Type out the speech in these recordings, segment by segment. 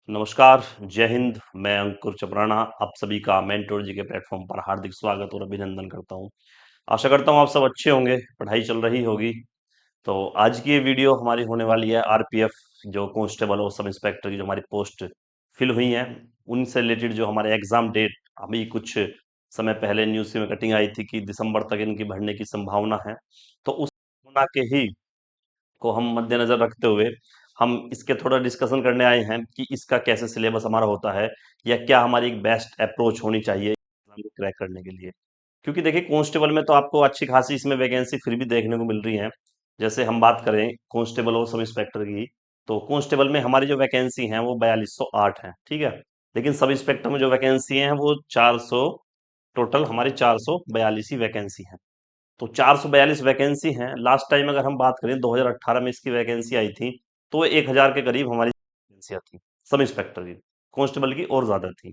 नमस्कार, जय हिंद। मैं अंकुर चपराना आप सभी का मेंटोर जी के प्लेटफॉर्म पर हार्दिक स्वागत और अभिनंदन करता हूं। आशा करता हूं आप सब अच्छे होंगे, पढ़ाई चल रही होगी। तो आज की ये वीडियो हमारी होने वाली है आरपीएफ जो कांस्टेबल और सब इंस्पेक्टर की जो हमारी पोस्ट फिल हुई हैं, उनसे रिलेटेड जो हमारे एग्जाम डेट अभी कुछ समय पहले न्यूज़ में कटिंग आई थी कि दिसंबर तक इनकी बढ़ने की संभावना है। तो उस संभावना के ही को हम मद्देनजर रखते हुए हम इसके थोड़ा डिस्कशन करने आए हैं कि इसका कैसे सिलेबस हमारा होता है या क्या हमारी एक बेस्ट अप्रोच होनी चाहिए एग्जाम को क्रैक करने के लिए। क्योंकि देखिए कांस्टेबल में तो आपको अच्छी खासी इसमें वैकेंसी फिर भी देखने को मिल रही है। जैसे हम बात करें कांस्टेबल और सब इंस्पेक्टर की, तो कांस्टेबल में हमारी जो वैकेंसी है वो 4208 है, ठीक है। लेकिन सब इंस्पेक्टर में जो वैकेंसी है वो 400, टोटल हमारी 442 ही वैकेंसी है। तो 442 वैकेंसी हैं। लास्ट टाइम अगर हम बात करें 2018 में इसकी वैकेंसी आई थी, तो 1000 के करीब हमारी वैकेंसियां थी सब इंस्पेक्टर की। कांस्टेबल की और ज्यादा थी।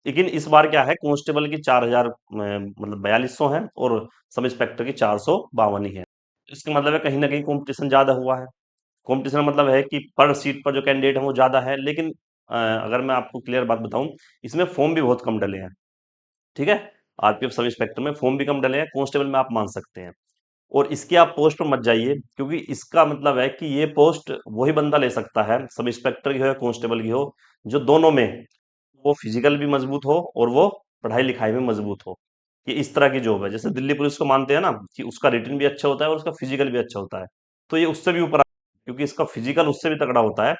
लेकिन इस बार क्या है, कांस्टेबल की 4000 मतलब 4200 है और सब इंस्पेक्टर की 452 ही है। इसका मतलब है कहीं ना कहीं कंपटीशन ज्यादा हुआ है। कंपटीशन मतलब है कि पर सीट पर जो कैंडिडेट है वो ज्यादा है। लेकिन अगर मैं आपको क्लियर बात बताऊं, इसमें फॉर्म भी बहुत कम डले हैं, ठीक है। आरपीएफ सब इंस्पेक्टर में फॉर्म भी कम डले हैं, कांस्टेबल में आप मान सकते हैं। और इसकी आप पोस्ट पर मत जाइए, क्योंकि इसका मतलब है कि ये पोस्ट वही बंदा ले सकता है, सब इंस्पेक्टर की हो या कांस्टेबल की हो, जो दोनों में वो फिजिकल भी मजबूत हो और वो पढ़ाई लिखाई में मजबूत हो। ये इस तरह की जॉब है। जैसे दिल्ली पुलिस को मानते हैं ना कि उसका रिटन भी अच्छा होता है और उसका फिजिकल भी अच्छा होता है, तो ये उससे भी ऊपर क्योंकि इसका फिजिकल उससे भी तगड़ा होता है।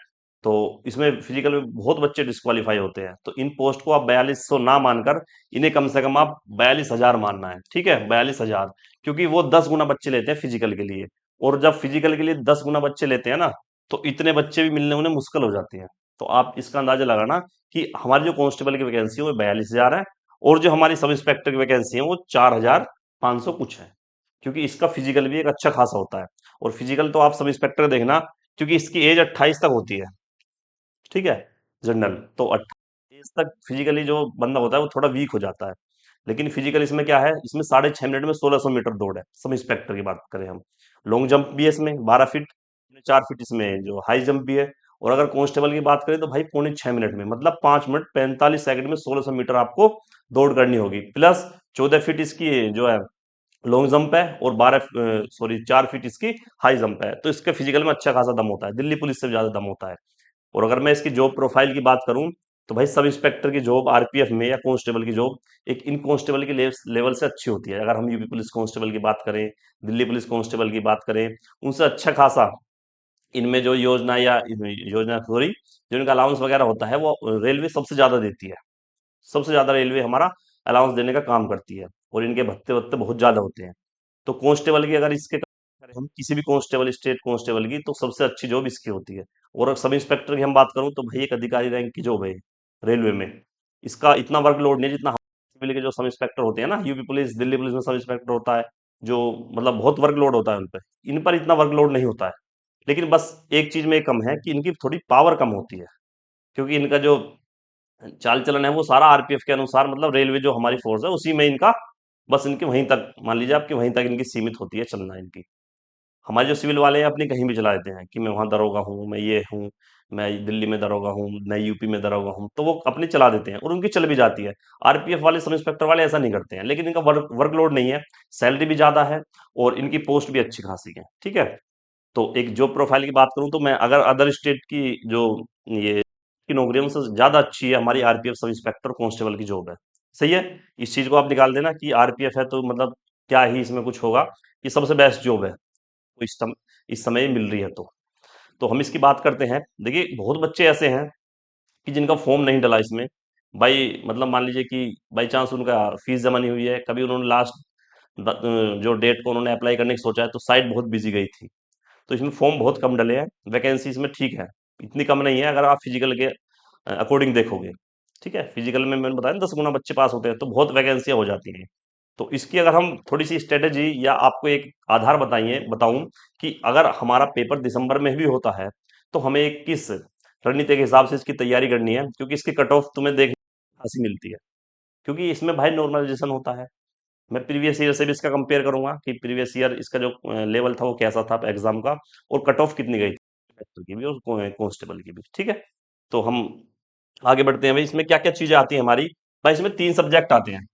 तो इसमें फिजिकल में बहुत बच्चे डिस्क्वालीफाई होते हैं। तो इन पोस्ट को आप 4200 ना मानकर इन्हें कम से कम आप 42,000 मानना है, ठीक है, 42,000। क्योंकि वो 10 गुना बच्चे लेते हैं फिजिकल के लिए। और जब फिजिकल के लिए 10 गुना बच्चे लेते हैं ना, तो इतने बच्चे भी मिलने उन्हें मुश्किल हो जाती है। तो आप इसका अंदाजा लगाना कि हमारी जो कांस्टेबल की वैकेंसी है वो 42,000 है और जो हमारी सब इंस्पेक्टर की वैकेंसी है वो 4,500 कुछ है। क्योंकि इसका फिजिकल भी एक अच्छा खासा होता है। और फिजिकल तो आप सब इंस्पेक्टर देखना, क्योंकि इसकी एज 28 तक होती है, ठीक है। जनरल तो 28 तक फिजिकली जो बंदा होता है वो थोड़ा वीक हो जाता है। लेकिन फिजिकल इसमें क्या है, इसमें 6.5 मिनट में 1600 मीटर दौड़ है सब इंस्पेक्टर की बात करें हम। लॉन्ग जंप भी है इसमें 12 फीट, 4 फीट इसमें जो हाई जंप भी है। और अगर कांस्टेबल की बात करें तो भाई 5.25 मिनट में, मतलब 5 मिनट 45 सेकंड में 1600 मीटर आपको दौड़ करनी होगी। प्लस 14 फीट इसकी जो है लॉन्ग जंप है और 4 फीट इसकी हाई जंप है। तो इसके फिजिकल में अच्छा खासा दम होता है, दिल्ली पुलिस से भी ज्यादा दम होता है। और अगर मैं इसकी जॉब प्रोफाइल की बात करूं, तो भाई सब इंस्पेक्टर की जॉब आरपीएफ में या कांस्टेबल की जॉब एक इन कांस्टेबल के लेवल से अच्छी होती है। अगर हम यूपी पुलिस कांस्टेबल की बात करें, दिल्ली पुलिस कांस्टेबल की बात करें, उनसे अच्छा खासा इनमें जो योजना सॉरी जो इनका अलाउंस वगैरह होता है वो रेलवे सबसे ज्यादा देती है। सबसे ज्यादा रेलवे हमारा अलाउंस देने का काम करती है। और इनके भत्ते वत्ते बहुत ज्यादा होते हैं। तो कांस्टेबल की अगर इसके करें हम किसी भी कांस्टेबल, स्टेट कांस्टेबल की, तो सबसे अच्छी जॉब इसकी होती है। और अगर सब इंस्पेक्टर की हम बात करूं तो भाई एक अधिकारी रैंक की जॉब है रेलवे में। इसका इतना वर्कलोड नहीं है जितना सिविल के जो सब इंस्पेक्टर होते हैं ना, यूपी पुलिस दिल्ली पुलिस में सब इंस्पेक्टर होता है, जो मतलब बहुत वर्कलोड होता है उन पर। इन पर इतना वर्कलोड नहीं होता है। लेकिन बस एक चीज में कम है कि इनकी थोड़ी पावर कम होती है। क्योंकि इनका जो चाल चलन है वो सारा आरपीएफ के अनुसार, मतलब रेलवे जो हमारी फोर्स है उसी में इनका, बस इनकी वहीं तक मान लीजिए आपकी वहीं तक इनकी सीमित होती है चलना इनकी। हमारे जो सिविल वाले हैं अपनी कहीं भी चला देते हैं कि मैं वहां दरोगा हूँ, मैं ये हूँ, मैं दिल्ली में दरोगा हूँ, मैं यूपी में दरोगा हूँ, तो वो अपनी चला देते हैं और उनकी चल भी जाती है। आरपीएफ वाले सब इंस्पेक्टर वाले ऐसा नहीं करते हैं, लेकिन इनका वर्कलोड नहीं है, सैलरी भी ज्यादा है और इनकी पोस्ट भी अच्छी खासी है, ठीक है। तो एक जॉब प्रोफाइल की बात करूं तो मैं अगर अदर स्टेट की जो ये की नौकरियों से ज्यादा अच्छी है हमारी आरपीएफ सब इंस्पेक्टर कांस्टेबल की जॉब है। सही है। इस चीज को आप निकाल देना कि आरपीएफ है तो मतलब क्या ही इसमें कुछ होगा, ये सबसे बेस्ट जॉब है। तो इस समय मिल रही है। तो हम इसकी बात करते हैं। देखिए बहुत बच्चे ऐसे हैं कि जिनका फॉर्म नहीं डला इसमें। भाई मतलब मान लीजिए कि बाई चांस उनका फीस जमा नहीं हुई है, कभी उन्होंने लास्ट जो डेट को उन्होंने अप्लाई करने की सोचा है तो साइट बहुत बिजी गई थी। तो इसमें फॉर्म बहुत कम डले हैं। वैकेंसी इसमें ठीक है, इतनी कम नहीं है अगर आप फिजिकल के अकॉर्डिंग देखोगे, ठीक है। फिजिकल में मैंने बताया ना 10 गुना बच्चे पास होते हैं, तो बहुत वैकेंसियां हो जाती हैं। तो इसकी अगर हम थोड़ी सी स्ट्रेटेजी या आपको एक आधार बताइए बताऊं कि अगर हमारा पेपर दिसंबर में भी होता है तो हमें किस रणनीति के हिसाब से इसकी तैयारी करनी है, क्योंकि इसकी कट ऑफ तुम्हें देखने खासी मिलती है। क्योंकि इसमें भाई नॉर्मलाइजेशन होता है। मैं प्रीवियस ईयर से भी इसका कंपेयर करूंगा कि प्रीवियस ईयर इसका जो लेवल था वो कैसा था एग्जाम का, और कट ऑफ कितनी गई थी इंस्पेक्टर की भी और कांस्टेबल की भी, ठीक है। तो हम आगे बढ़ते हैं भाई, इसमें क्या क्या चीजें आती हैं हमारी। भाई इसमें 3 सब्जेक्ट आते हैं,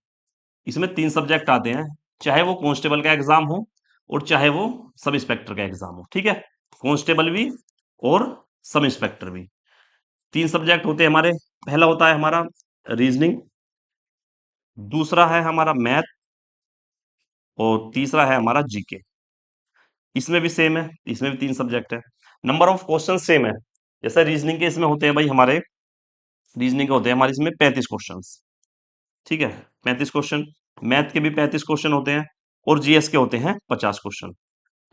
इसमें 3 सब्जेक्ट आते हैं, चाहे वो कांस्टेबल का एग्जाम हो और चाहे वो सब इंस्पेक्टर का एग्जाम हो, ठीक है। कांस्टेबल भी और सब इंस्पेक्टर भी, 3 सब्जेक्ट होते हैं हमारे। पहला होता है हमारा रीजनिंग, दूसरा है हमारा मैथ, और तीसरा है हमारा जीके। इसमें भी सेम है, इसमें भी 3 सब्जेक्ट है। नंबर ऑफ क्वेश्चन सेम है। जैसे रीजनिंग के इसमें होते हैं भाई हमारे, रीजनिंग के होते हैं हमारे इसमें 35 क्वेश्चन, ठीक है, 35 क्वेश्चन। मैथ के भी 35 क्वेश्चन होते हैं, और जीएस के होते हैं 50 क्वेश्चन।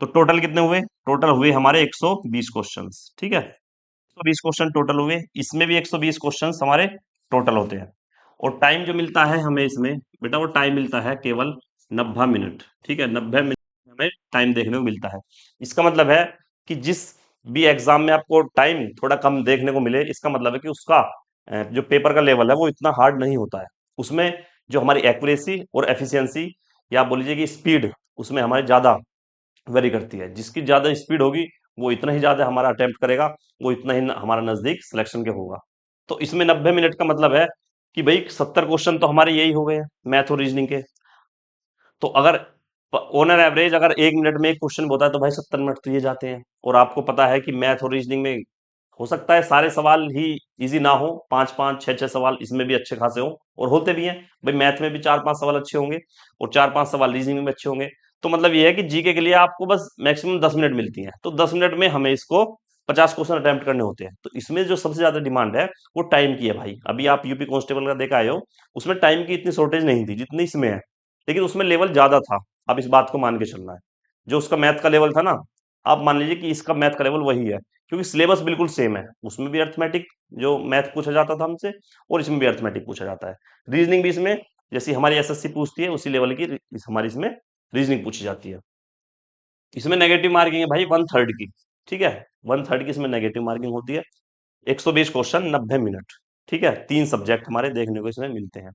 तो टोटल कितने हुए? टोटल हुए हमारे 120 क्वेश्चन, ठीक है। 120 क्वेश्चन टोटल हुए, इसमें भी 120 क्वेश्चन हमारे टोटल होते हैं। और टाइम जो मिलता है हमें इसमें, बेटा वो टाइम मिलता है केवल 90 मिनट, ठीक है, 90 मिनट हमें टाइम देखने को मिलता है। इसका मतलब है कि जिस भी एग्जाम में आपको टाइम थोड़ा कम देखने को मिले, इसका मतलब है कि उसका जो पेपर का लेवल है वो इतना हार्ड नहीं होता है। उसमें जो हमारी एक्यूरेसी और एफिशिएंसी, या आप बोल लीजिए कि स्पीड, उसमें हमारी ज्यादा वेरी करती है। जिसकी ज्यादा स्पीड होगी वो इतना ही ज्यादा हमारा अटेम्प्ट करेगा, वो इतना ही हमारा नजदीक सिलेक्शन के होगा। तो इसमें 90 मिनट का मतलब है कि भाई 70 क्वेश्चन तो हमारे यही हो गए हैं मैथ और रीजनिंग के। तो अगर ऑनर एवरेज अगर 1 मिनट में एक क्वेश्चन होता है तो भाई 70 मिनट तो ये जाते हैं। और आपको पता है कि मैथ और रीजनिंग में हो सकता है सारे सवाल ही इजी ना हो, 5-5 6-6 सवाल इसमें भी अच्छे खासे हो, और होते भी हैं। भाई मैथ में भी 4-5 सवाल अच्छे होंगे, और 4-5 सवाल रीजनिंग में भी अच्छे होंगे। तो मतलब ये है कि जीके के लिए आपको बस मैक्सिमम 10 मिनट मिलती हैं, तो 10 मिनट में हमें इसको 50 क्वेश्चन अटेम्प्ट करने होते हैं। तो इसमें जो सबसे ज्यादा डिमांड है वो टाइम की है भाई। अभी आप यूपी कांस्टेबल का देखा आए हो, उसमें टाइम की इतनी शॉर्टेज नहीं थी जितनी इसमें है, लेकिन उसमें लेवल ज्यादा था। अब इस बात को मान के चलना है, जो उसका मैथ का लेवल था ना, आप मान लीजिए कि इसका मैथ का लेवल वही है, क्योंकि सिलेबस बिल्कुल सेम है। उसमें भी अर्थमेटिक जो मैथ पूछा जाता था हमसे, और इसमें भी अर्थमेटिक पूछा जाता है। रीजनिंग भी इसमें जैसी हमारी एसएससी पूछती है उसी लेवल की हमारी इसमें रीजनिंग पूछी जाती है। इसमें नेगेटिव मार्किंग है भाई 1/3 की, ठीक है, 1/3 की इसमें नेगेटिव मार्किंग होती है। 120 क्वेश्चन 90 मिनट, ठीक है, 3 सब्जेक्ट हमारे देखने को इसमें मिलते हैं।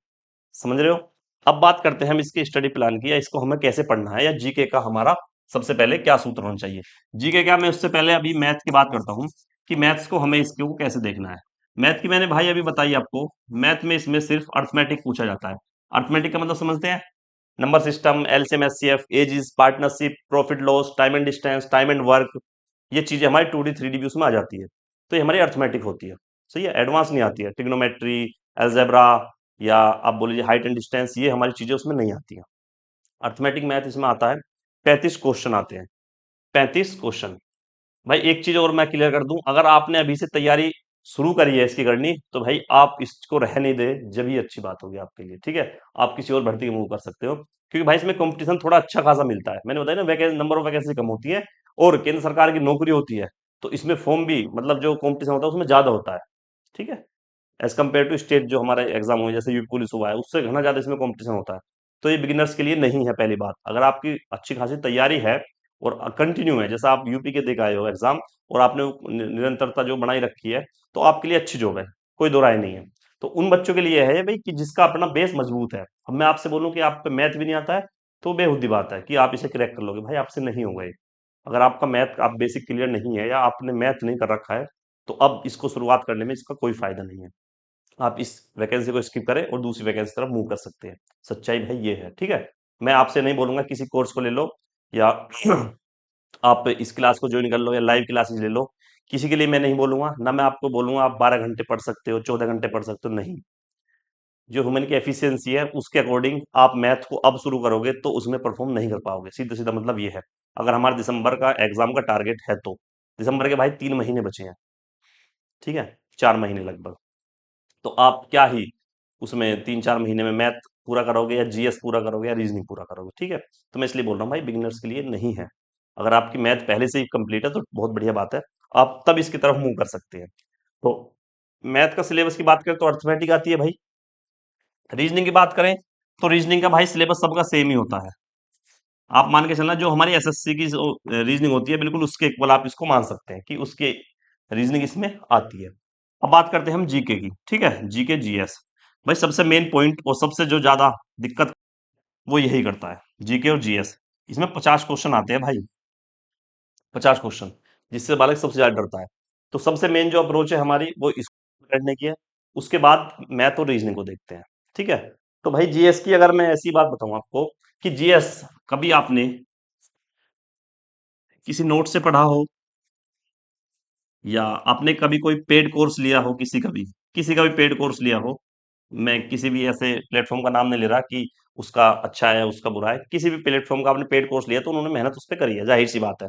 समझ रहे हो? अब बात करते हैं हम इसके स्टडी प्लान की, या इसको हमें कैसे पढ़ना है, या जीके का हमारा सबसे पहले क्या सूत्र होना चाहिए। जीके क्या, मैं उससे पहले अभी मैथ की बात करता हूँ कि मैथ्स को हमें इसको कैसे देखना है। मैथ की मैंने भाई अभी बताई आपको। मैथ में इसमें सिर्फ अर्थमेटिक पूछा जाता है। अर्थमेटिक का मतलब समझते हैं? Number system, LCM, HCF, ages, partnership, profit loss, time and distance, time and work, ये चीजें हमारी 2D 3D भी उसमें आ जाती है। तो ये हमारी अर्थमेटिक होती है, सही है, एडवांस नहीं आती है। ट्रिग्नोमेट्री, अलजेब्रा, या आप बोल लीजिए हाइट एंड डिस्टेंस, ये हमारी चीजें उसमें नहीं आती हैं। अर्थमेटिक मैथ इसमें आता है, 35 क्वेश्चन आते हैं, 35 क्वेश्चन। भाई एक चीज और मैं क्लियर कर दूं, अगर आपने अभी से तैयारी शुरू करी है इसकी करनी, तो भाई आप इसको रहने दे, जब ही अच्छी बात होगी आपके लिए, ठीक है। आप किसी और भर्ती के मूव कर सकते हो, क्योंकि भाई इसमें कंपटीशन थोड़ा अच्छा खासा मिलता है। मैंने बताया ना, वैकेंसी, नंबर ऑफ वैकेंसी कम होती है, और केंद्र सरकार की नौकरी होती है, तो इसमें फॉर्म भी, मतलब जो कंपटीशन होता है उसमें ज्यादा होता है, ठीक है, एज कम्पेयर टू स्टेट जो हमारे एग्जाम हुए जैसे यूपी पुलिस हुआ है, उससे घना ज्यादा इसमें कंपटीशन होता है। तो ये बिगिनर्स के लिए नहीं है। पहली बात, अगर आपकी अच्छी खासी तैयारी है और कंटिन्यू है, जैसा आप यूपी के दे के आए हो एग्जाम, और आपने निरंतरता जो बनाई रखी है, तो आपके लिए अच्छी जॉब है, कोई दो राय नहीं है। तो उन बच्चों के लिए है भाई कि जिसका अपना बेस मजबूत है। अब मैं आपसे बोलूं कि आप पे मैथ भी नहीं आता है, तो बेहुदी बात है कि आप इसे क्रैक कर लोगे, भाई आपसे नहीं होगा ये। अगर आपका मैथ आप बेसिक क्लियर नहीं है, या आपने मैथ नहीं कर रखा है, तो अब इसको शुरुआत करने में इसका कोई फायदा नहीं है। आप इस वैकेंसी को स्किप करें और दूसरी वैकेंसी तरफ मूव कर सकते हैं। सच्चाई भाई ये है, ठीक है। मैं आपसे नहीं बोलूंगा किसी कोर्स को ले लो, या आप इस क्लास को ज्वाइन कर लो, या लाइव क्लासेस ले लो। किसी के लिए मैं नहीं बोलूंगा ना, मैं आपको बोलूंगा आप 12 घंटे पढ़ सकते हो, 14 घंटे पढ़ सकते हो, नहीं। जो ह्यूमन की एफिशिएंसी है उसके अकॉर्डिंग आप मैथ को अब शुरू करोगे तो उसमें परफॉर्म नहीं कर पाओगे, सीधा सीधा मतलब ये है। अगर हमारे दिसंबर का एग्जाम का टारगेट है, तो दिसंबर के भाई 3 महीने बचे हैं, ठीक है, 4 महीने लगभग। तो आप क्या ही उसमें 3-4 महीने में मैथ पूरा करोगे, या जीएस पूरा करोगे, या रीजनिंग पूरा करोगे, ठीक है। तो मैं इसलिए बोल रहा हूँ भाई बिगिनर्स के लिए नहीं है। अगर आपकी मैथ पहले से ही कंप्लीट है तो बहुत बढ़िया बात है, आप तब इसकी तरफ मूव कर सकते हैं। तो मैथ का सिलेबस की बात करें तो अर्थमेटिक आती है भाई। रीजनिंग की बात करें तो रीजनिंग का भाई सिलेबस सबका सेम ही होता है। आप मान के चलना जो हमारी एसएससी की रीजनिंग होती है, बिल्कुल उसके इक्वल आप इसको मान सकते हैं कि उसके रीजनिंग इसमें आती है। अब बात करते हैं हम जीके की, ठीक है, जीके जीएस। भाई सबसे मेन पॉइंट और सबसे जो ज्यादा दिक्कत वो यही करता है, जीके और जीएस। इसमें 50 क्वेश्चन आते हैं भाई, 50 क्वेश्चन, जिससे बालक सबसे ज्यादा डरता है। तो सबसे मेन जो अप्रोच है हमारी वो इसको करने की है। उसके बाद मैथ और रीजनिंग को देखते हैं। ठीक है। तो भाई जीएस की अगर मैं ऐसी बात बताऊं आपको कि जीएस कभी आपने किसी नोट से पढ़ा हो या आपने कभी कोई पेड कोर्स लिया हो, किसी का भी पेड कोर्स लिया हो, मैं किसी भी ऐसे प्लेटफॉर्म का नाम नहीं ले रहा कि उसका अच्छा है उसका बुरा है, किसी भी प्लेटफॉर्म का आपने पेड कोर्स लिया तो उन्होंने मेहनत उस पर करी है, जाहिर सी बात है।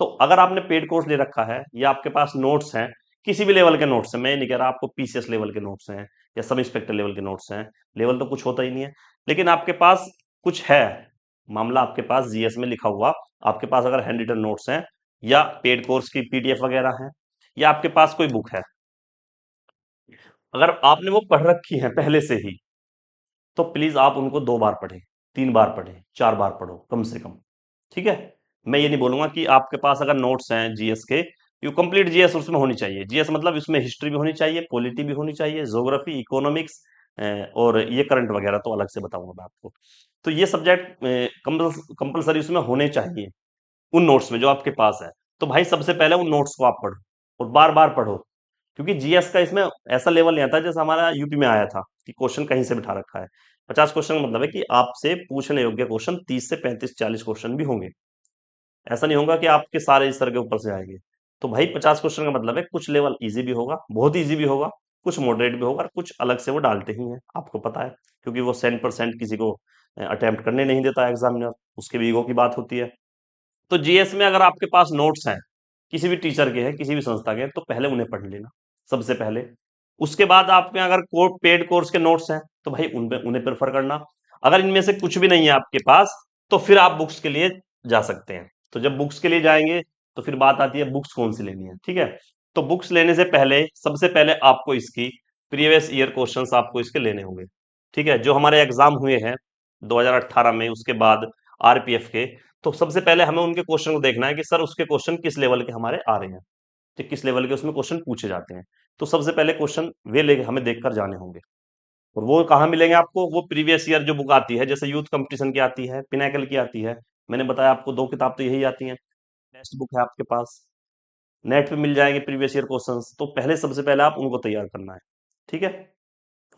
तो अगर आपने पेड कोर्स ले रखा है या आपके पास नोट्स हैं, किसी भी लेवल के नोट्स हैं, मैं ये नहीं कह रहा आपको पीसीएस लेवल के नोट्स हैं या सब इंस्पेक्टर लेवल के नोट्स हैं, लेवल तो कुछ होता ही नहीं है, लेकिन आपके पास कुछ है, मामला आपके पास जीएस में लिखा हुआ, आपके पास अगर हैंड रिटन नोट्स हैं या पेड कोर्स की पीडीएफ वगैरह है या आपके पास कोई बुक है, अगर आपने वो पढ़ रखी है पहले से ही, तो प्लीज आप उनको 2 बार पढ़ें, 3 बार पढ़ें, 4 बार पढ़ो कम से कम। ठीक है। मैं ये नहीं बोलूंगा कि आपके पास अगर नोट्स हैं जीएस के, यू कंप्लीट जीएस उसमें होनी चाहिए, जीएस मतलब इसमें हिस्ट्री भी होनी चाहिए, पॉलिटी भी होनी चाहिए, ज्योग्राफी, इकोनॉमिक्स और ये करंट वगैरह तो अलग से बताऊंगा मैं आपको। तो ये सब्जेक्ट कंपलसरी उसमें होने चाहिए उन नोट्स में जो आपके पास है। तो भाई सबसे पहले उन नोट्स को आप पढ़ो और बार बार पढ़ो, क्योंकि जीएस का इसमें ऐसा लेवल नहीं आता जैसे हमारा यूपी में आया था कि क्वेश्चन कहीं से बिठा रखा है। 50 क्वेश्चन का मतलब है कि आपसे पूछने योग्य क्वेश्चन 30 से 35 40 क्वेश्चन भी होंगे। ऐसा नहीं होगा कि आपके सारे इस तरह के ऊपर से आएंगे। तो भाई 50 क्वेश्चन का मतलब है कुछ लेवल इजी भी होगा, बहुत इजी भी होगा, कुछ मॉडरेट भी होगा और कुछ अलग से वो डालते ही हैं, आपको पता है, क्योंकि वो 100% किसी को अटेम्प्ट करने नहीं देता एग्जामिनर, उसके भी ईगो की बात होती है। तो जीएस में अगर आपके पास नोट्स हैं, किसी भी टीचर के हैं, किसी भी संस्था के हैं, तो पहले उन्हें पढ़ लेना सबसे पहले। उसके बाद आपके अगर पेड कोर्स के नोट्स हैं तो भाई उन्हें प्रेफर करना। अगर इनमें से कुछ भी नहीं है आपके पास तो फिर आप बुक्स के लिए जा सकते हैं। तो जब बुक्स के लिए जाएंगे तो फिर बात आती है बुक्स कौन सी लेनी है। ठीक है। तो बुक्स लेने से पहले सबसे पहले आपको इसकी प्रीवियस ईयर क्वेश्चंस आपको इसके लेने होंगे। ठीक है। जो हमारे एग्जाम हुए हैं 2018 में, उसके बाद आरपीएफ के, तो सबसे पहले हमें उनके क्वेश्चन को देखना है कि सर उसके क्वेश्चन किस लेवल के हमारे आ रहे हैं, कि किस लेवल के उसमें क्वेश्चन पूछे जाते हैं। तो सबसे पहले क्वेश्चन वे लेके हमें देखकर जाने होंगे। और वो कहाँ मिलेंगे आपको? वो प्रीवियस ईयर जो बुक आती है, जैसे यूथ कंपटीशन की आती है, पिनाकल की आती है, मैंने बताया आपको 2 किताब तो यही आती हैं। टेक्स्ट बुक है आपके पास, नेट पे मिल जाएंगे प्रीवियस ईयर क्वेश्चंस, तो पहले सबसे पहले आप उनको तैयार करना है। ठीक है।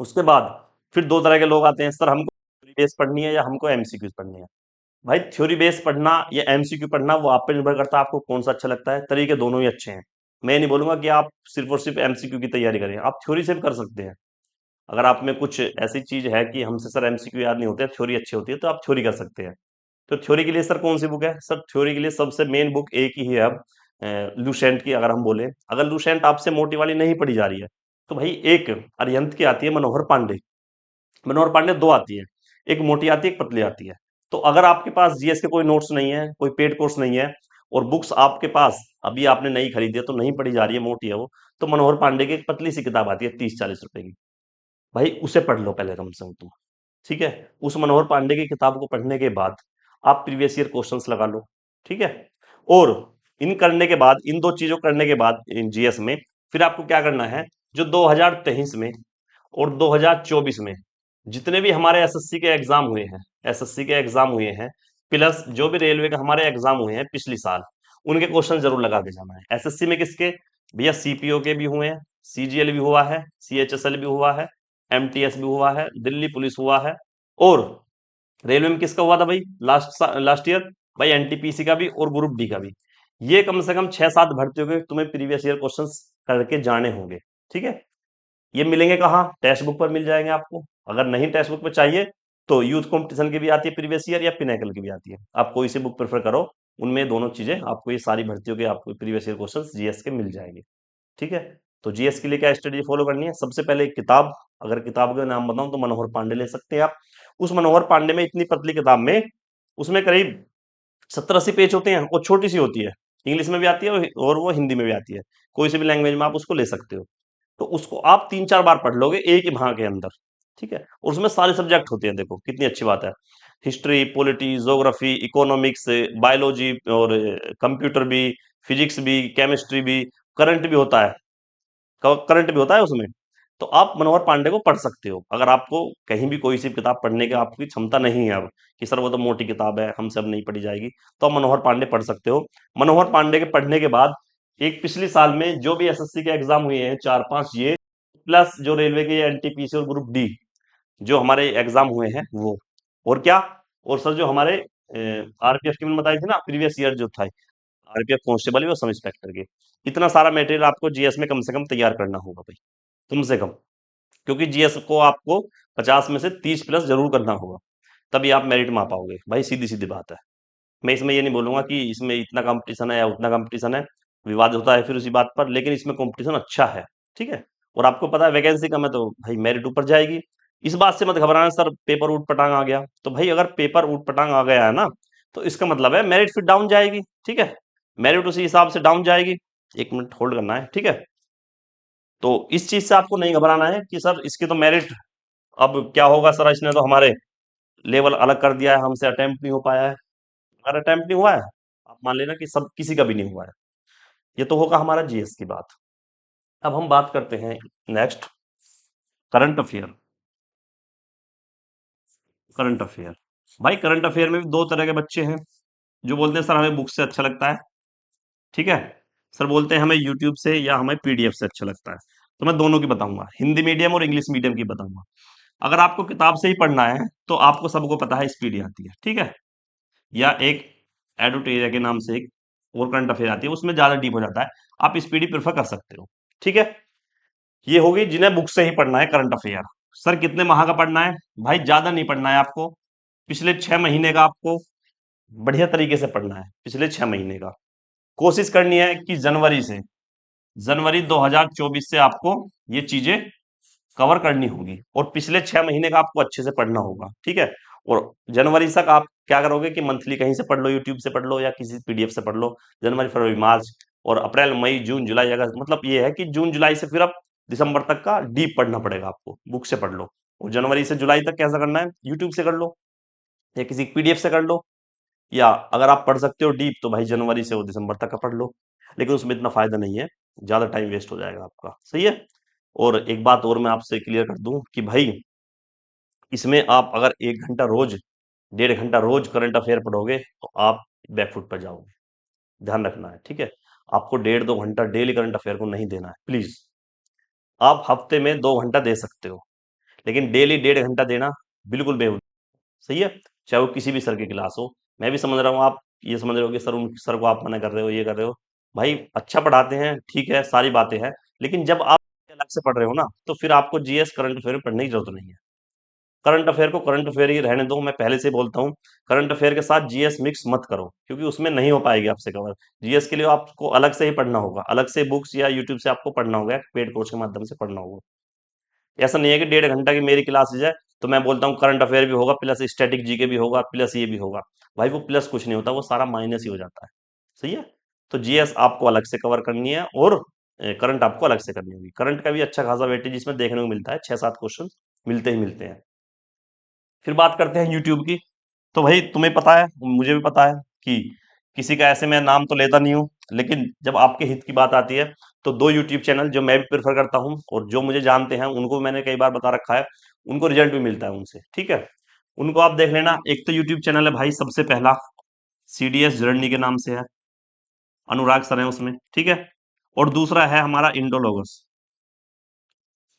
उसके बाद फिर 2 तरह के लोग आते हैं, सर हमको बेस पढ़नी है या हमको एमसीक्यूज पढ़नी है। भाई थ्योरी बेस पढ़ना या एमसीक्यू पढ़ना वो आप पे निर्भर करता है, आपको कौन सा अच्छा लगता है, तरीके दोनों ही अच्छे हैं। मैं नहीं बोलूंगा कि आप सिर्फ और सिर्फ एमसीक्यू की तैयारी करें, आप थ्योरी से भी कर सकते हैं। अगर आप में कुछ ऐसी चीज है कि हमसे सर एमसीक्यू याद नहीं होते, थ्योरी अच्छी होती है, तो आप थ्योरी कर सकते हैं। तो थ्योरी के लिए सर कौन सी बुक है? सर थ्योरी के लिए सबसे मेन बुक एक ही है अब, लूसेंट की। अगर हम बोले, अगर लूसेंट आपसे मोटी वाली नहीं पढ़ी जा रही है, तो भाई एक अरिहंत की आती है, मनोहर पांडे। मनोहर पांडे 2 आती है, एक मोटी आती है, एक पतली आती है। तो अगर आपके पास जीएस के कोई नोट्स नहीं है, कोई पेड कोर्स नहीं है, और बुक्स आपके पास अभी आपने नहीं खरीदी है, तो नहीं पढ़ी जा रही है, मोटी है वो, तो मनोहर पांडे की एक पतली सी किताब आती है 30 40 रुपए की, भाई उसे पढ़ लो पहले कम से कम तुम। ठीक है। उस मनोहर पांडे की किताब को पढ़ने के बाद आप प्रीवियस ईयर क्वेश्चंस लगा लो। ठीक है। और इन करने के बाद, इन 2 चीजों करने के बाद इन जीएस में, फिर आपको क्या करना है, जो 2023 में और 2024 में जितने भी हमारे एसएससी के एग्जाम हुए हैं, एसएससी के एग्जाम हुए हैं, प्लस जो भी रेलवे के हमारे एग्जाम हुए हैं पिछली साल, उनके क्वेश्चन जरूर लगा के जाना है। एसएससी में किसके? भैया सीपीओ के भी हुए हैं, सीजीएल भी हुआ है, सीएचएसएल भी हुआ है, एमटीएस भी हुआ है, दिल्ली पुलिस हुआ है, और रेलवे में किसका हुआ था भाई लास्ट ईयर? भाई एनटीपीसी का भी और ग्रुप डी का भी। ये कम से कम 6 7 भर्तियों के तुम्हें प्रीवियस ईयर क्वेश्चंस करके जाने होंगे। ठीक है। ये मिलेंगे कहाँ? टेक्स्ट बुक पर मिल जाएंगे आपको। अगर नहीं टेक्स्ट बुक पे चाहिए तो यूथ कंपटीशन की भी आती है प्रीवियस ईयर, या पिनाकल की भी आती है, आप कोई सी बुक प्रेफर करो, उनमें दोनों चीजें आपको, ये सारी भर्तियों के आपको प्रीवियस ईयर क्वेश्चन जीएस के मिल जाएंगे। ठीक है। तो जीएस के लिए क्या स्ट्रेटेजी फॉलो करनी है? सबसे पहले एक किताब, अगर किताब का नाम बताऊं तो मनोहर पांडे ले सकते हैं आप। उस मनोहर पांडे में, इतनी पतली किताब में, उसमें करीब 70 80 पेज होते हैं, वो छोटी सी होती है, इंग्लिश में भी आती है और वो हिंदी में भी आती है, कोई सी भी लैंग्वेज में आप उसको ले सकते हो। तो उसको आप 3 4 बार पढ़ लोगे एक ही भाग के अंदर। ठीक है। और उसमें सारे सब्जेक्ट होते हैं, देखो कितनी अच्छी बात है, history, polity, geography, economics, biology, और कंप्यूटर भी, फिजिक्स भी, केमिस्ट्री भी, करंट भी होता है, करंट भी होता है उसमें। तो आप मनोहर पांडे को पढ़ सकते हो, अगर आपको कहीं भी कोई सी किताब पढ़ने की आपकी क्षमता नहीं है अब, कि सर वो तो मोटी किताब है हमसे अब नहीं पढ़ी जाएगी, तो आप मनोहर पांडे पढ़ सकते हो। मनोहर पांडे के पढ़ने के बाद एक पिछले साल में जो भी एसएससी के एग्जाम हुए हैं 4 5, ये प्लस जो रेलवे के एनटीपीसी और ग्रुप डी जो हमारे एग्जाम हुए हैं वो, और क्या, और सर जो हमारे आरपीएफ की मैंने बताई थी ना प्रीवियस ईयर जो था, आरपीएफ कांस्टेबल और सब इंस्पेक्टर के, इतना सारा मटेरियल आपको जीएस में कम से कम तैयार करना होगा भाई, कम से कम, क्योंकि जीएस को आपको 50 में से 30 प्लस जरूर करना होगा, तभी आप मेरिट में आ पाओगे भाई, सीधी सीधी बात है। मैं इसमें ये नहीं बोलूंगा कि इसमें इतना कंपटीशन है या उतना कंपटीशन है, विवाद होता है फिर उसी बात पर, लेकिन इसमें कंपटीशन अच्छा है, ठीक है। और आपको पता है वैकेंसी कम है तो भाई मेरिट ऊपर जाएगी, इस बात से मत घबराना सर पेपर ऊट पटांग आ गया, तो भाई अगर पेपर ऊट पटांग आ गया है ना, तो इसका मतलब है मेरिट फिर डाउन जाएगी, ठीक है, मेरिट उसी हिसाब से डाउन जाएगी। एक मिनट होल्ड करना है, ठीक है। तो इस चीज से आपको नहीं घबराना है कि सर इसकी तो मेरिट, अब क्या होगा सर, इसने तो हमारे लेवल अलग कर दिया है, हमसे अटेम्प्ट नहीं हो पाया है। अगर अटेम्प्ट नहीं हुआ है, आप मान लेना कि सब किसी का भी नहीं हुआ है, ये तो होगा हमारा जीएस की बात। अब हम बात करते हैं next, current affair. Current affair, भाई करंट अफेयर में भी दो तरह के बच्चे हैं, जो बोलते हैं सर हमें बुक से अच्छा लगता है, ठीक है, सर बोलते हैं हमें यूट्यूब से या हमें पीडीएफ से अच्छा लगता है। तो मैं दोनों की बताऊंगा, हिंदी मीडियम और इंग्लिश मीडियम की बताऊंगा। अगर आपको किताब से ही पढ़ना है तो आपको सबको पता है स्पीडी आती है, ठीक है, या एक एडुटेरिया के नाम से एक और करंट अफेयर आती है, उसमें ज्यादा डीप हो जाता है, आप स्पीडी प्रेफर कर सकते हो, ठीक है। ये होगी जिन्हें बुक से ही पढ़ना है करंट अफेयर। सर कितने माह का पढ़ना है, भाई ज्यादा नहीं पढ़ना है आपको, पिछले 6 महीने का आपको बढ़िया तरीके से पढ़ना है, पिछले 6 महीने का कोशिश करनी है कि जनवरी 2024 से आपको ये चीजें कवर करनी होगी, और पिछले 6 महीने का आपको अच्छे से पढ़ना होगा, ठीक है। और जनवरी तक आप क्या करोगे कि मंथली कहीं से पढ़ लो, यूट्यूब से पढ़ लो या किसी पीडीएफ से पढ़ लो, जनवरी फरवरी मार्च और अप्रैल मई जून जुलाई अगस्त, मतलब ये है कि जून जुलाई से फिर अब दिसंबर तक का डीप पढ़ना पड़ेगा आपको, बुक से पढ़ लो। और जनवरी से जुलाई तक कैसा करना है, यूट्यूब से कर लो या किसी पीडीएफ से कर लो, या अगर आप पढ़ सकते हो डीप तो भाई जनवरी से वो दिसंबर तक का पढ़ लो, लेकिन उसमें इतना फायदा नहीं है, ज्यादा टाइम वेस्ट हो जाएगा आपका, सही है। और एक बात और मैं आपसे क्लियर कर दूं कि भाई इसमें आप अगर 1 घंटा रोज, 1.5 घंटा रोज करंट अफेयर पढ़ोगे तो आप बैकफुट पर जाओगे, ध्यान रखना है, ठीक है। आपको 1.5 2 घंटा डेली करंट अफेयर को नहीं देना है प्लीज। आप हफ्ते में 2 घंटा दे सकते हो, लेकिन डेली 1.5 घंटा देना बिल्कुल बेहूद, सही है, चाहे वो किसी भी सर की क्लास हो। मैं भी समझ रहा हूँ आप ये समझ रहे हो कि सर उन सर को आप मना कर रहे हो, ये कर रहे हो, भाई अच्छा पढ़ाते हैं, ठीक है, सारी बातें हैं, लेकिन जब आप अलग से पढ़ रहे हो ना, तो फिर आपको जीएस करंट अफेयर पढ़ने की जरूरत नहीं है। करंट अफेयर को करंट अफेयर ही रहने दो, मैं पहले से ही बोलता हूँ, करंट अफेयर के साथ जीएस मिक्स मत करो, क्योंकि उसमें नहीं हो पाएगी आपसे कवर। जीएस के लिए आपको अलग से ही पढ़ना होगा, अलग से बुक्स या यूट्यूब से आपको पढ़ना होगा, पेड कोर्स के माध्यम से पढ़ना होगा। ऐसा नहीं है कि 1.5 घंटा की मेरी क्लास है तो मैं बोलता हूँ करंट अफेयर भी होगा प्लस स्टैटिक जीके भी होगा प्लस ये भी होगा, भाई वो प्लस कुछ नहीं होता, वो सारा माइनस ही हो जाता है, सही है। तो जीएस आपको अलग से कवर करनी है, और करंट आपको अलग से करनी होगी। करंट का भी अच्छा खासा वेटेज इसमें देखने को मिलता है, 6 7 क्वेश्चन मिलते ही मिलते हैं। फिर बात करते हैं यूट्यूब की। तो भाई तुम्हें पता है, मुझे भी पता है कि किसी का ऐसे मैं नाम तो लेता नहीं हूँ, लेकिन जब आपके हित की बात आती है तो दो यूट्यूब चैनल जो मैं भी प्रेफर करता हूँ और जो मुझे जानते हैं उनको मैंने कई बार बता रखा है, उनको रिजल्ट भी मिलता है उनसे, ठीक है। उनको आप देख लेना, एक तो यूट्यूब चैनल है भाई सबसे पहला, सीडीएस जर्नी के नाम से है, अनुराग सर है उसमें, ठीक है। और दूसरा है हमारा इंडोलॉगस,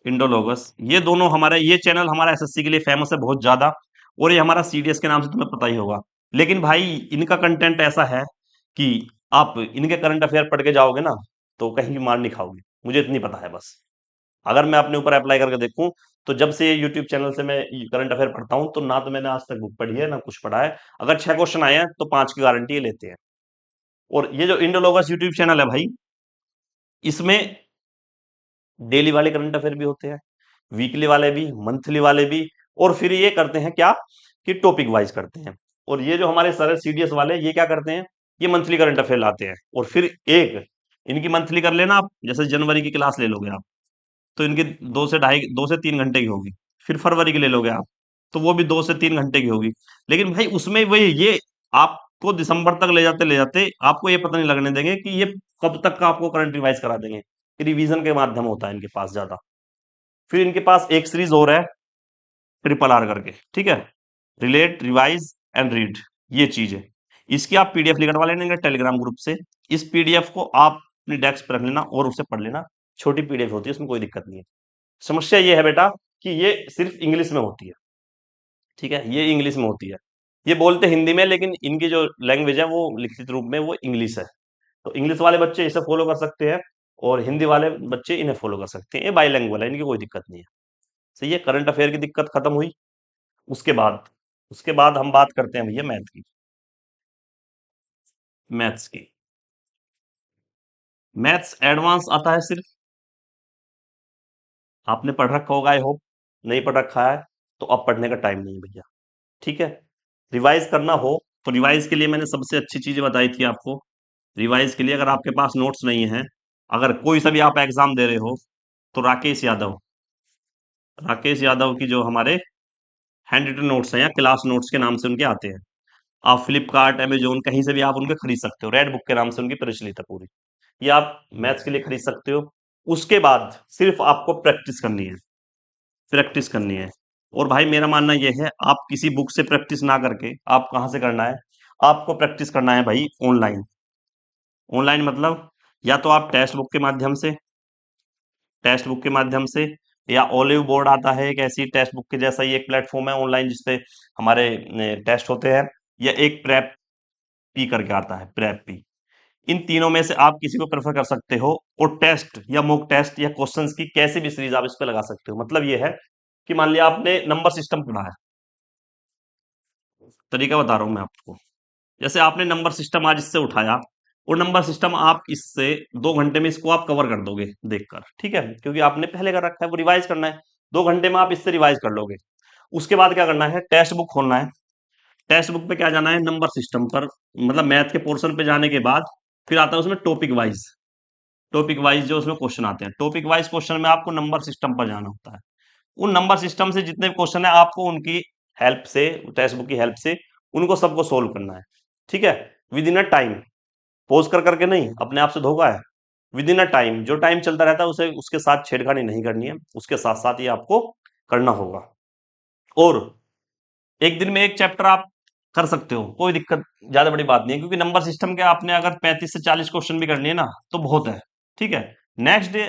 इंडोलॉगस, ये दोनों हमारे, ये चैनल हमारा एसएससी के लिए फेमस है बहुत ज्यादा, और ये हमारा सीडीएस के नाम से तुम्हें पता ही होगा। लेकिन भाई इनका कंटेंट ऐसा है कि आप इनके करंट अफेयर पढ़ के जाओगे ना तो कहीं भी मार नहीं खाओगे, मुझे इतनी पता है बस। अगर मैं अपने ऊपर अप्लाई करके देखूं, तो जब से ये यूट्यूब चैनल से मैं करंट अफेयर पढ़ता हूं, तो ना तो मैंने आज तक बुक पढ़ी है ना कुछ पढ़ा है, अगर 6 क्वेश्चन आए हैं तो 5 की गारंटी ये लेते हैं। और ये जो इंडोलॉगस यूट्यूब चैनल है भाई, इसमें डेली वाले करंट अफेयर भी होते हैं, वीकली वाले भी, मंथली वाले भी, और फिर ये करते हैं क्या कि टॉपिक वाइज करते हैं। और ये जो हमारे सर सीडीएस वाले ये क्या करते हैं, ये मंथली करंट अफेयर लाते हैं, और फिर एक इनकी मंथली कर लेना आप, जैसे जनवरी की क्लास ले लोगे आप, तो इनकी 2 से 3 घंटे की होगी। फिर फरवरी की ले लोगे आप, तो वो भी 2 से 3 घंटे की होगी। लेकिन भाई उसमें वही ये आपको दिसंबर तक ले जाते आपको ये पता नहीं लगने देंगे कि ये कब तक का आपको करंट रिवाइज करा देंगे, रिवीजन के माध्यम होता है इनके पास ज्यादा। फिर इनके पास एक सीरीज और है, ट्रिपल आर करके, ठीक है, रिलेट रिवाइज एंड रीड, ये चीज है। इसकी आप पीडीएफ निकलवा लेंगे टेलीग्राम ग्रुप से, इस पीडीएफ को आप अपनी डेस्क पर रख लेना और उसे पढ़ लेना, छोटी पीडीएफ होती है उसमें कोई दिक्कत नहीं है। समस्या ये है बेटा कि ये सिर्फ इंग्लिश में होती है, ठीक है, ये इंग्लिश में होती है। ये बोलते हिंदी में, लेकिन इनकी जो लैंग्वेज है वो लिखित रूप में वो इंग्लिश है। तो इंग्लिश वाले बच्चे इसे फॉलो कर सकते हैं और हिंदी वाले बच्चे इन्हें फॉलो कर सकते हैं। ये बाइलैंग्वेज है, इनकी कोई दिक्कत नहीं है। सही है, करंट अफेयर की दिक्कत खत्म हुई। उसके बाद हम बात करते हैं भैया मैथ की। मैथ्स की, मैथ्स एडवांस आता है सिर्फ, आपने पढ़ रखा होगा आई होप। नहीं पढ़ रखा है तो अब पढ़ने का टाइम नहीं है भैया, ठीक है। रिवाइज करना हो तो रिवाइज के लिए मैंने सबसे अच्छी चीजें बताई थी आपको। रिवाइज के लिए अगर आपके पास नोट्स नहीं है, अगर कोई सा भी आप एग्जाम दे रहे हो, तो राकेश यादव की जो हमारे हैंड रिटन नोट्स हैं या क्लास नोट्स के नाम से उनके आते हैं, आप फ्लिपकार्ट अमेजोन कहीं से भी आप उनके खरीद सकते हो। रेड बुक के नाम से उनकी प्रचलित है पूरी, ये आप मैथ्स के लिए खरीद सकते हो। उसके बाद सिर्फ आपको प्रैक्टिस करनी है, प्रैक्टिस करनी है। और भाई मेरा मानना यह है, आप किसी बुक से प्रैक्टिस ना करके आप कहाँ से करना है, आपको प्रैक्टिस करना है भाई ऑनलाइन। ऑनलाइन मतलब या तो आप टेक्स्ट बुक के माध्यम से, या ओलिव बोर्ड आता है एक ऐसी टेक्स्ट बुक के जैसा ही एक प्लेटफॉर्म है ऑनलाइन जिसपे हमारे टेस्ट होते हैं, या एक प्रेप पी करके आता है, प्रेप पी। इन तीनों में से आप किसी को प्रेफर कर सकते हो। और टेस्ट या मॉक टेस्ट या क्वेश्चंस की कैसी भी सीरीज आप इस पे लगा सकते हो। मतलब ये है कि मान लिया आपने नंबर सिस्टम पढ़ा है, तरीका बता रहा हूं मैं आपको। जैसे आपने नंबर सिस्टम आज इससे उठाया, और नंबर सिस्टम आप इससे 2 घंटे में इसको आप कवर कर दोगे देखकर, ठीक है, क्योंकि आपने पहले कर रखा है, वो रिवाइज करना है। 2 घंटे में आप इससे रिवाइज कर लोगे। उसके बाद क्या करना है, टेक्स्ट बुक खोलना है। टेक्स्ट बुक पे क्या जाना है, नंबर सिस्टम पर, मतलब मैथ के पोर्शन पे जाने के बाद फिर आता है उसमें टॉपिक वाइज जो उसमें क्वेश्चन आते हैं, टॉपिक वाइज क्वेश्चन में आपको नंबर सिस्टम पर जाना होता है। उन नंबर सिस्टम से जितने भी क्वेश्चन है आपको उनकी हेल्प से, टेक्स्ट बुक की हेल्प से उनको सबको सोल्व करना है, ठीक है, with in a time. Pose कर करके नहीं, अपने आप से धोखा है। विद इन अ टाइम, जो टाइम चलता रहता है उसे उसके साथ छेड़खानी नहीं करनी है, उसके साथ साथ ही आपको करना होगा। और एक दिन में एक चैप्टर आप कर सकते हो, कोई दिक्कत, ज्यादा बड़ी बात नहीं है, क्योंकि नंबर सिस्टम के आपने अगर 35 से 40 क्वेश्चन भी कर लिए ना तो बहुत है, ठीक है। नेक्स्ट डे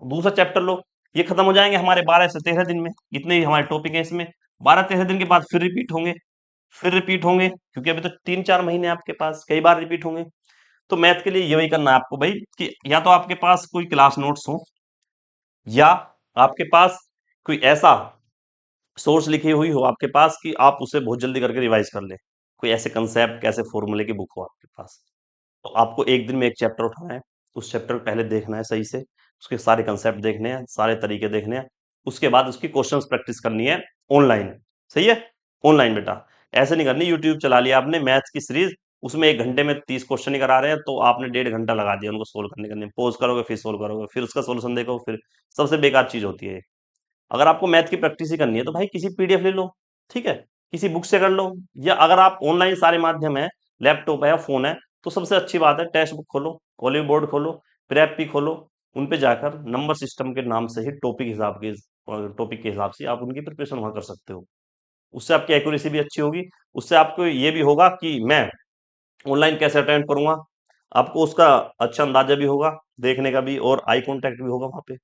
दूसरा चैप्टर लो, ये खत्म हो जाएंगे हमारे 12 से 13 दिन में, इतने ही हमारे टॉपिक है इसमें। 12-13 दिन के बाद फिर रिपीट होंगे, क्योंकि अभी तो 3-4 महीने आपके पास, कई बार रिपीट होंगे। तो मैथ के लिए यही करना है आपको भाई, कि या तो आपके पास कोई क्लास नोट्स हो, या आपके पास कोई ऐसा सोर्स लिखी हुई हो आपके पास कि आप उसे बहुत जल्दी करके रिवाइज कर ले। कोई ऐसे कंसेप्ट, कैसे फॉर्मूले की बुक हो आपके पास। तो आपको एक दिन में एक चैप्टर उठाना है, उस चैप्टर को पहले देखना है सही से, उसके सारे कंसेप्ट देखने हैं, सारे तरीके देखने हैं। उसके बाद उसकी क्वेश्चंस प्रैक्टिस करनी है ऑनलाइन। सही है, ऑनलाइन बेटा। ऐसे नहीं करनी यूट्यूब चला लिया आपने मैथ्स की सीरीज, उसमें 1 घंटे में 30 क्वेश्चन ही करा रहे हैं, तो आपने 1.5 घंटा लगा दिया उनको सोल्व करने के लिए। पोज करोगे फिर सोल्व करोगे, फिर उसका सोल्यूशन देखो, फिर सबसे बेकार चीज होती है ये। अगर आपको मैथ की प्रैक्टिस ही करनी है तो भाई किसी पीडीएफ ले लो, ठीक है, किसी बुक से कर लो। या अगर आप ऑनलाइन सारे माध्यम है, लैपटॉप है या फोन है, तो सबसे अच्छी बात है टेक्स्ट बुक खोलो, कॉलिंग बोर्ड खोलो, प्रेप भी खोलो। उन पे जाकर नंबर सिस्टम के नाम से ही टॉपिक के हिसाब से आप उनकी प्रिपरेशन वहां कर सकते हो। उससे आपकी एक्यूरेसी भी अच्छी होगी। उससे आपको ये भी होगा कि मैं ऑनलाइन कैसे अटेंड करूंगा, आपको उसका अच्छा अंदाजा भी होगा, देखने का भी, और आई कांटेक्ट भी होगा वहां पे।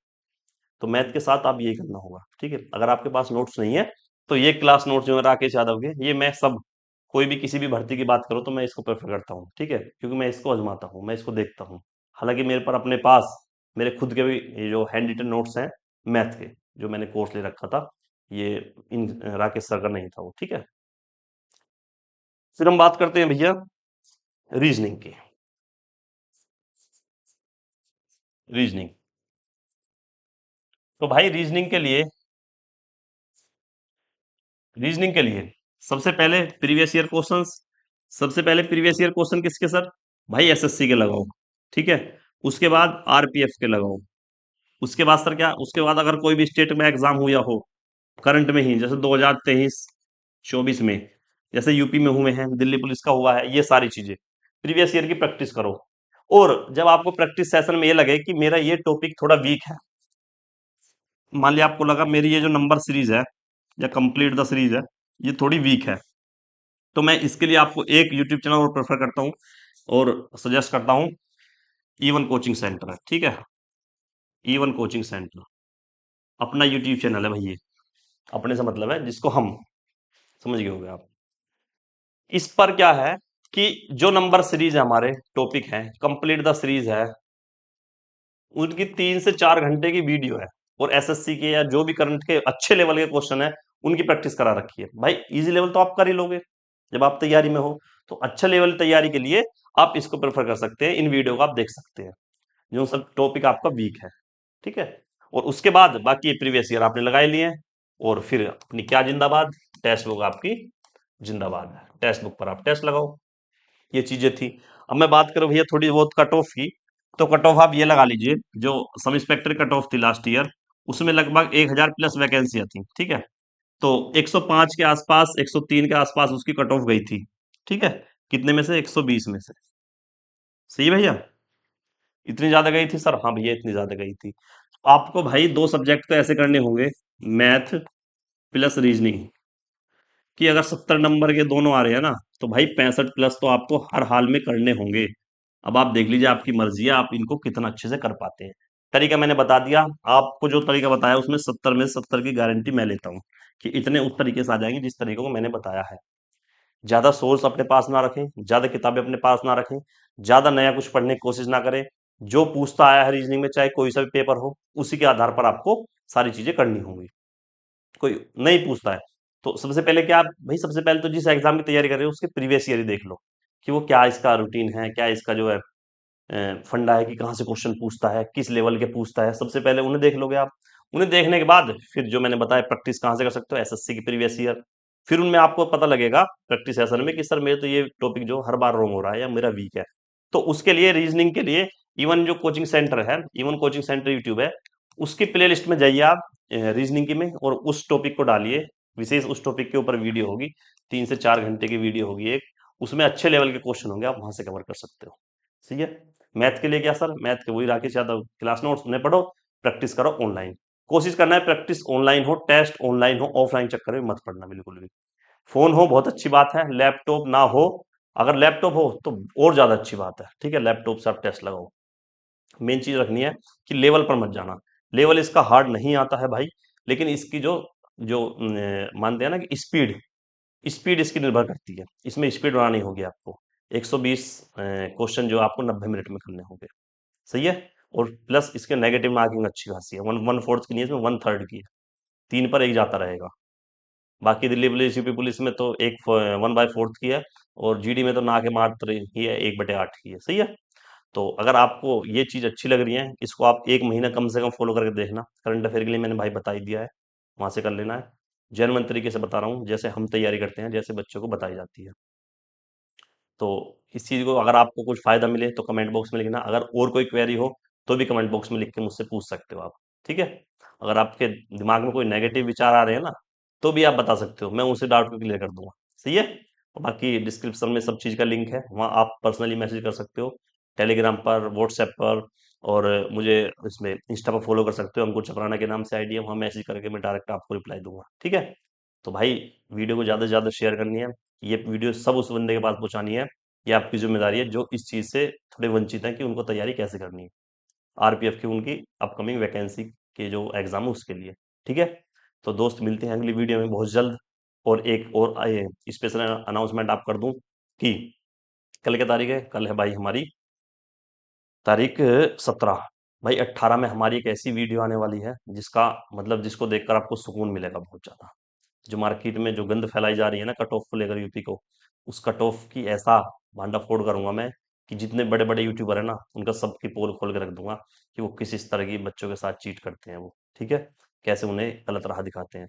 तो मैथ के साथ आप यही करना होगा, ठीक है। अगर आपके पास नोट्स नहीं है तो ये क्लास नोट्स जो है राकेश यादव के, ये मैं सब, कोई भी किसी भी भर्ती की बात करो तो मैं इसको प्रेफर करता हूँ, ठीक है, क्योंकि मैं इसको आजमाता हूँ, मैं इसको देखता हूँ। हालांकि मेरे पर अपने पास मेरे खुद के भी ये जो हैंड रिटन नोट्स हैं मैथ के, जो मैंने कोर्स ले रखा था, ये इन राकेश सर का नहीं था वो, ठीक है। फिर हम बात करते हैं भैया रीजनिंग की। रीजनिंग, तो भाई रीजनिंग के लिए सबसे पहले प्रीवियस ईयर क्वेश्चन किसके सर, भाई एसएससी के लगाओ, ठीक है। उसके बाद आरपीएफ के लगाओ। उसके बाद सर क्या, उसके बाद अगर कोई भी स्टेट में एग्जाम हुआ हो करंट में ही, जैसे 2023-24 में, जैसे यूपी में हुए हैं, दिल्ली पुलिस का हुआ है, ये सारी चीजें प्रीवियस ईयर की प्रैक्टिस करो। और जब आपको प्रैक्टिस सेशन में ये लगे कि मेरा ये टॉपिक थोड़ा वीक है, मान लिया आपको लगा मेरी ये जो नंबर सीरीज है या कंप्लीट द सीरीज है, ये थोड़ी वीक है, तो मैं इसके लिए आपको एक यूट्यूब चैनल और प्रेफर करता हूँ और सजेस्ट करता हूँ, E1 कोचिंग सेंटर है, ठीक है, E1 कोचिंग सेंटर। अपना यूट्यूब चैनल है भाई ये। अपने से मतलब है जिसको हम, समझ गए होगे आप। इस पर क्या है कि जो नंबर सीरीज है, हमारे टॉपिक है, कंप्लीट द सीरीज है, उनकी 3 से 4 घंटे की वीडियो है। और एसएससी के या जो भी करंट के अच्छे लेवल के क्वेश्चन है, उनकी प्रैक्टिस करा रखी है भाई। इजी लेवल तो आप कर ही लोगे जब आप तैयारी में हो। तो अच्छे लेवल तैयारी के लिए आप इसको प्रेफर कर सकते हैं, इन वीडियो को आप देख सकते हैं, जो सब टॉपिक आपका वीक है। ठीक है। और उसके बाद बाकी प्रीवियस ईयर आपने लगाए लिए हैं। और फिर अपनी क्या जिंदाबाद, टेक्स्ट बुक आपकी जिंदाबाद है, टेक्स्ट बुक पर आप टेस्ट लगाओ। ये चीजें थी। अब मैं बात करूं भैया थोड़ी बहुत कट ऑफ की, तो कट ऑफ आप ये लगा लीजिए, जो सब इंस्पेक्टर कट ऑफ थी लास्ट ईयर, उसमें लगभग 1000 प्लस वैकेंसियां थी। ठीक है। तो 105 के आसपास, 103 के आसपास उसकी कट ऑफ गई थी। ठीक है। कितने में से? 120 में से। सही है भैया। इतनी ज्यादा गई थी सर? हाँ भैया, इतनी ज्यादा गई थी। आपको भाई दो सब्जेक्ट तो ऐसे करने होंगे, मैथ प्लस रीजनिंग, कि अगर 70 नंबर के दोनों आ रहे हैं ना, तो भाई 65 प्लस तो आपको हर हाल में करने होंगे। अब आप देख लीजिए, आपकी मर्जी है आप इनको कितना अच्छे से कर पाते हैं। तरीका मैंने बता दिया आपको, जो तरीका बताया उसमें 70 में से 70 की गारंटी मैं लेता हूँ कि इतने उस तरीके से आ जाएंगे जिस तरीके को मैंने बताया है। ज्यादा सोर्स अपने पास ना रखें, ज्यादा किताबें अपने पास ना रखें, ज्यादा नया कुछ पढ़ने की कोशिश ना करें। जो पूछता आया है रीजनिंग में, चाहे कोई सा भी पेपर हो, उसी के आधार पर आपको सारी चीजें करनी होंगी। कोई नहीं पूछता है, तो सबसे पहले क्या आप भाई, सबसे पहले तो जिस एग्जाम की तैयारी कर रहे हो उसके प्रीवियस ईयर ही देख लो, कि वो क्या इसका रूटीन है, क्या इसका जो है फंडा है, कि कहाँ से क्वेश्चन पूछता है, किस लेवल के पूछता है। सबसे पहले उन्हें देख लोगे आप। उन्हें देखने के बाद फिर जो मैंने बताया प्रैक्टिस कहाँ से कर सकते हो, एसएससी की प्रीवियस ईयर। फिर उनमें आपको पता लगेगा प्रैक्टिस सेशन में कि सर मेरे तो ये टॉपिक जो हर बार रॉन्ग हो रहा है या मेरा वीक है। तो उसके लिए रीजनिंग के लिए इवन जो कोचिंग सेंटर है, इवन कोचिंग सेंटर यूट्यूब है, उसकी प्ले लिस्ट में जाइए आप, रीजनिंग की में, और उस टॉपिक को डालिए। विशेष उस टॉपिक के ऊपर वीडियो होगी, 3 से 4 घंटे की वीडियो होगी एक। उसमें अच्छे लेवल के क्वेश्चन होंगे, आप वहां से कवर कर सकते हो। सही है। मैथ के लिए क्या सर, मैथ के वही राकेश यादव क्लास नोट्स उन्हें पढ़ो, प्रैक्टिस करो ऑनलाइन। कोशिश करना है प्रैक्टिस ऑनलाइन हो, टेस्ट ऑनलाइन हो, ऑफलाइन चक्कर में मत पड़ना बिल्कुल भी। फोन हो बहुत अच्छी बात है, लैपटॉप ना हो, अगर लैपटॉप हो तो और ज्यादा अच्छी बात है। ठीक है, लैपटॉप से आप टेस्ट लगाओ। मेन चीज रखनी है कि लेवल पर मत जाना। लेवल इसका हार्ड नहीं आता है भाई, लेकिन इसकी जो जो मानते हैं ना कि स्पीड, स्पीड इसकी निर्भर करती है। इसमें स्पीड बनानी होगी आपको। 120 क्वेश्चन जो आपको 90 मिनट में करने होंगे। सही है। और प्लस इसके नेगेटिव मार्किंग अच्छी खासी है, वन वन फोर्थ की नहीं है, इसमें वन थर्ड की है। 3 पर 1 जाता रहेगा। बाकी दिल्ली पुलिस, यूपी पुलिस में तो एक 1/4 की है। और जीडी में तो ना के मात्र ही है, 1/8 की है। सही है। तो अगर आपको ये चीज अच्छी लग रही है, इसको आप 1 महीना कम से कम फॉलो करके देखना। करंट अफेयर के लिए मैंने भाई बता ही दिया है, वहां से कर लेना है। जेन्युइन तरीके से बता रहा हूँ, जैसे हम तैयारी करते हैं, जैसे बच्चों को बताई जाती है। तो इस चीज को अगर आपको कुछ फायदा मिले तो कमेंट बॉक्स में लिखना। अगर और कोई क्वेरी हो तो भी कमेंट बॉक्स में लिख के मुझसे पूछ सकते हो आप। ठीक है। अगर आपके दिमाग में कोई नेगेटिव विचार आ रहे हैं ना, तो भी आप बता सकते हो, मैं उसे डाउट को क्लियर कर दूंगा। सही है। और बाकी डिस्क्रिप्शन में सब चीज का लिंक है, वहाँ आप पर्सनली मैसेज कर सकते हो, टेलीग्राम पर, व्हाट्सएप पर। और मुझे इसमें इंस्टा पर फॉलो कर सकते हो, अंकुर चपराना के नाम से आईडी है, वहाँ मैसेज करके मैं डायरेक्ट आपको रिप्लाई दूंगा। ठीक है। तो भाई वीडियो को ज़्यादा से ज़्यादा शेयर करनी है। ये वीडियो सब उस बंदे के पास पहुंचानी है। ये आपकी जिम्मेदारी है जो इस चीज़ से थोड़े वंचित हैं कि उनको तैयारी कैसे करनी है, आरपीएफ की उनकी अपकमिंग वैकेंसी के जो एग्जाम है उसके लिए। ठीक है। तो दोस्त मिलते हैं अगली वीडियो में बहुत जल्द। और एक और स्पेशल अनाउंसमेंट आप कर दूं कि कल क्या तारीख है? कल है भाई हमारी तारीख 17। भाई 18 में हमारी एक ऐसी वीडियो आने वाली है जिसका मतलब जिसको देखकर आपको सुकून मिलेगा बहुत ज्यादा। जो मार्केट में जो गंद फैलाई जा रही है ना कट ऑफ को लेकर यूपी को, उस कट ऑफ की ऐसा भांडा फोड़ करूंगा मैं कि जितने बड़े बड़े यूट्यूबर है ना, उनका सबकी पोल खोल के रख दूंगा कि वो किस इस तरह की बच्चों के साथ चीट करते हैं वो। ठीक है। कैसे उन्हें गलत राह दिखाते हैं।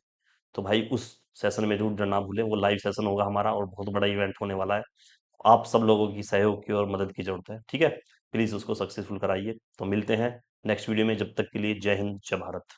तो भाई उस सेशन में जरूर ना भूलें, वो लाइव सेशन होगा हमारा और बहुत बड़ा इवेंट होने वाला है। आप सब लोगों की सहयोग की और मदद की जरूरत है। ठीक है। प्लीज उसको सक्सेसफुल कराइए। तो मिलते हैं नेक्स्ट वीडियो में, जब तक के लिए जय हिंद जय भारत।